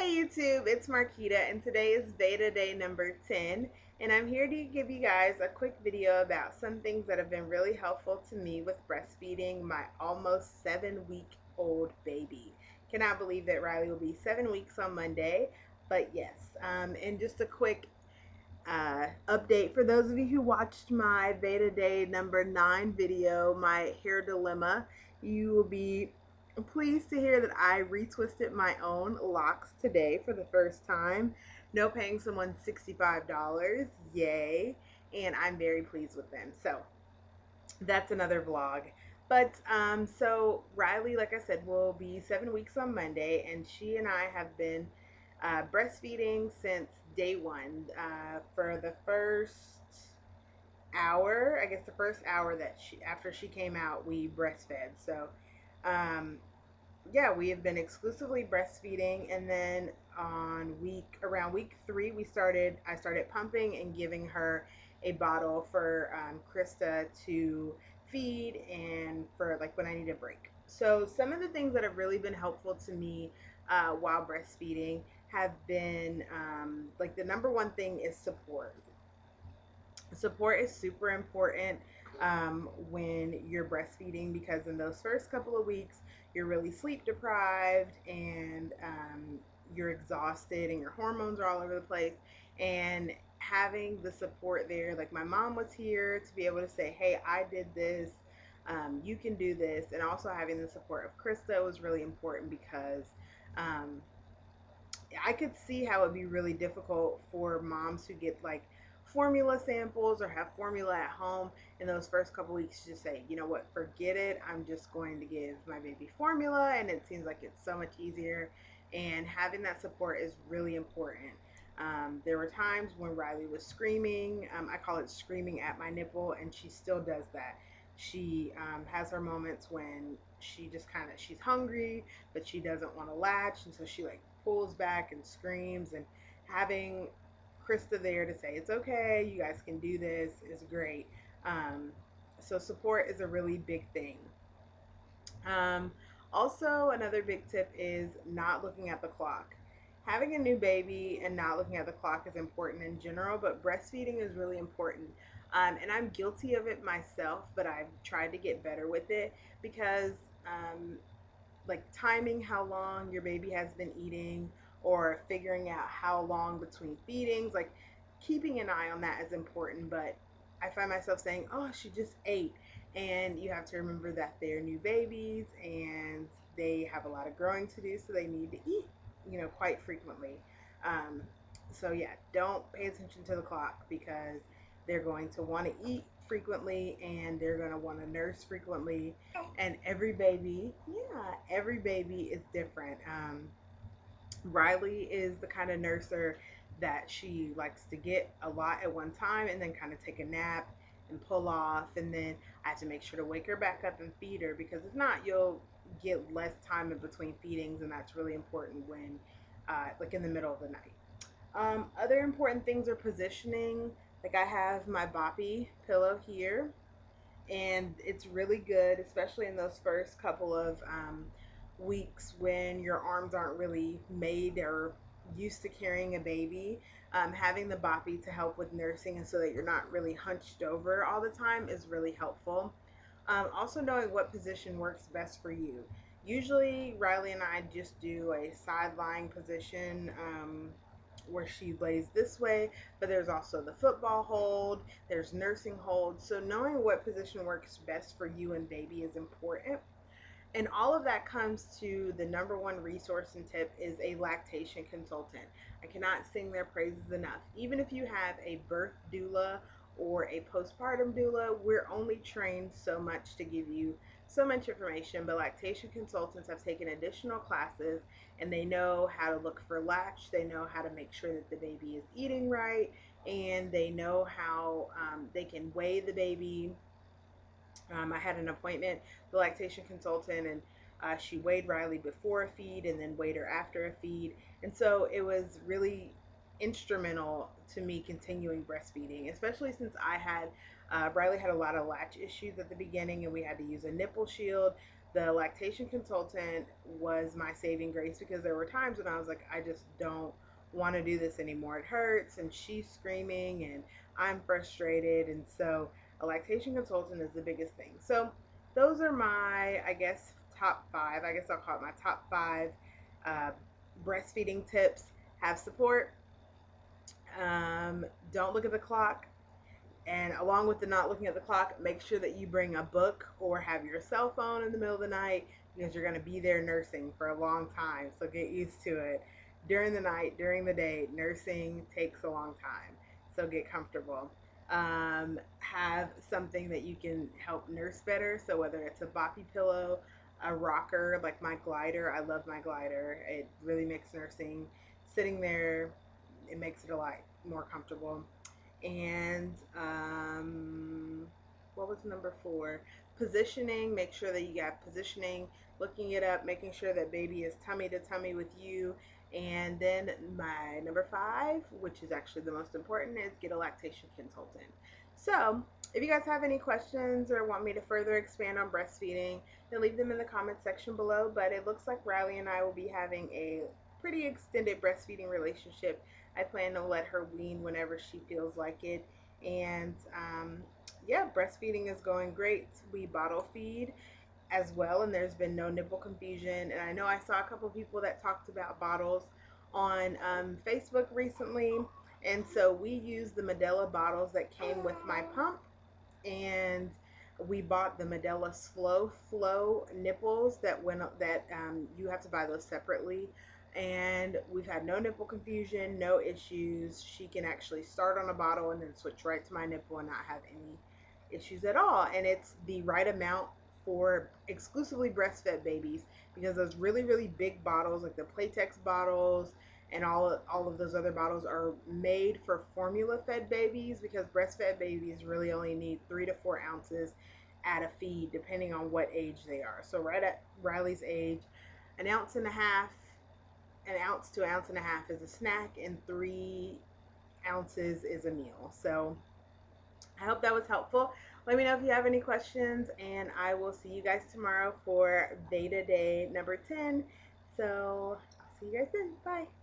Hey YouTube, it's Marquita and today is Veda day number 10 and I'm here to give you guys a quick video about some things that have been really helpful to me with breastfeeding my almost 7-week-old baby. Cannot believe that Riley will be 7 weeks on Monday, but yes. And just a quick update for those of you who watched my Veda day number 9 video, my hair dilemma. You will be pleased to hear that I retwisted my own locks today for the first time. No paying someone $65, yay, and I'm very pleased with them. So that's another vlog. But so Riley, like I said, will be 7 weeks on Monday, and she and I have been breastfeeding since day one. For the first hour, I guess the first hour that after she came out, we breastfed. So um, yeah, we have been exclusively breastfeeding, and then around week 3, I started pumping and giving her a bottle for Krista to feed and for like when I need a break. So some of the things that have really been helpful to me while breastfeeding have been like the number one thing is support. Support is super important when you're breastfeeding, because in those first couple of weeks you're really sleep deprived and you're exhausted and your hormones are all over the place, and having the support there, like my mom was here to be able to say, hey, I did this, you can do this, and also having the support of Krista was really important because um, I could see how it'd be really difficult for moms who get like formula samples or have formula at home in those first couple weeks to just say, you know what, forget it. I'm just going to give my baby formula, and it seems like it's so much easier. And having that support is really important. There were times when Riley was screaming. I call it screaming at my nipple, and she still does that. She has her moments when she just she's hungry, but she doesn't want to latch, and so she like pulls back and screams. And having Krista there to say it's okay, you guys can do this is great. So support is a really big thing. Um, Also, another big tip is not looking at the clock. Having a new baby and not looking at the clock is important in general, but breastfeeding is really important. And I'm guilty of it myself, but I've tried to get better with it because like timing how long your baby has been eating or figuring out how long between feedings, like keeping an eye on that is important. But I find myself saying, oh, she just ate, and you have to remember that they're new babies and they have a lot of growing to do, so they need to eat, quite frequently. um, so yeah, don't pay attention to the clock because they're going to want to eat frequently and they're going to want to nurse frequently, and every baby is different. Riley is the kind of nurser that she likes to get a lot at one time and then kind of take a nap and pull off, and then I have to make sure to wake her back up and feed her, because if not, you'll get less time in between feedings, and that's really important when like in the middle of the night. Other important things are positioning. Like I have my boppy pillow here, and it's really good, especially in those first couple of weeks when your arms aren't really made or used to carrying a baby. Having the boppy to help with nursing and so that you're not really hunched over all the time is really helpful. Also, knowing what position works best for you. Usually Riley and I just do a side lying position, where she lays this way, but there's also the football hold, there's nursing hold. So knowing what position works best for you and baby is important. And all of that comes to the number one resource and tip is a lactation consultant. I cannot sing their praises enough. Even if you have a birth doula or a postpartum doula, we're only trained so much to give you so much information, but lactation consultants have taken additional classes and they know how to look for latch, they know how to make sure that the baby is eating right, and they know how they can weigh the baby. I had an appointment with the lactation consultant, and she weighed Riley before a feed and then weighed her after a feed. And so it was really instrumental to me continuing breastfeeding, especially since Riley had a lot of latch issues at the beginning and we had to use a nipple shield. The Lactation Consultant was my saving grace because there were times when I was like, I just don't want to do this anymore. It hurts, and she's screaming, and I'm frustrated. And so, a lactation consultant is the biggest thing. So, those are my, I guess, top five. I guess I'll call it my top five uh, breastfeeding tips. Have support. Don't look at the clock. And along with the not looking at the clock, make sure that you bring a book or have your cell phone in the middle of the night because you're going to be there nursing for a long time. So get used to it. During the night, during the day, nursing takes a long time. So get comfortable. Have something that you can help nurse better. So whether it's a boppy pillow, a rocker like my glider, I love my glider. It really makes nursing sitting there, it makes it a lot more comfortable. And what was number four? Positioning. Make sure that you got positioning, looking it up, making sure that baby is tummy to tummy with you. And then my number five, which is actually the most important, is get a lactation consultant. So if you guys have any questions or want me to further expand on breastfeeding, then leave them in the comment section below. But it looks like Riley and I will be having a pretty extended breastfeeding relationship. I plan to let her wean whenever she feels like it. And yeah, breastfeeding is going great. We bottle feed as well, and there's been no nipple confusion. And I know I saw a couple people that talked about bottles on Facebook recently. And so we use the Medela bottles that came with my pump, and we bought the Medela Slow Flow nipples that you have to buy those separately. And we've had no nipple confusion, no issues. She can actually start on a bottle and then switch right to my nipple and not have any issues at all. And it's the right amount for exclusively breastfed babies, because those really, really big bottles, like the Playtex bottles and all of those other bottles, are made for formula fed babies, because breastfed babies really only need 3 to 4 ounces at a feed depending on what age they are. So right at Riley's age, an ounce to an ounce and a half is a snack, and 3 ounces is a meal. So I hope that was helpful. Let me know if you have any questions, and I will see you guys tomorrow for Veda Day number 10. So I'll see you guys then. Bye.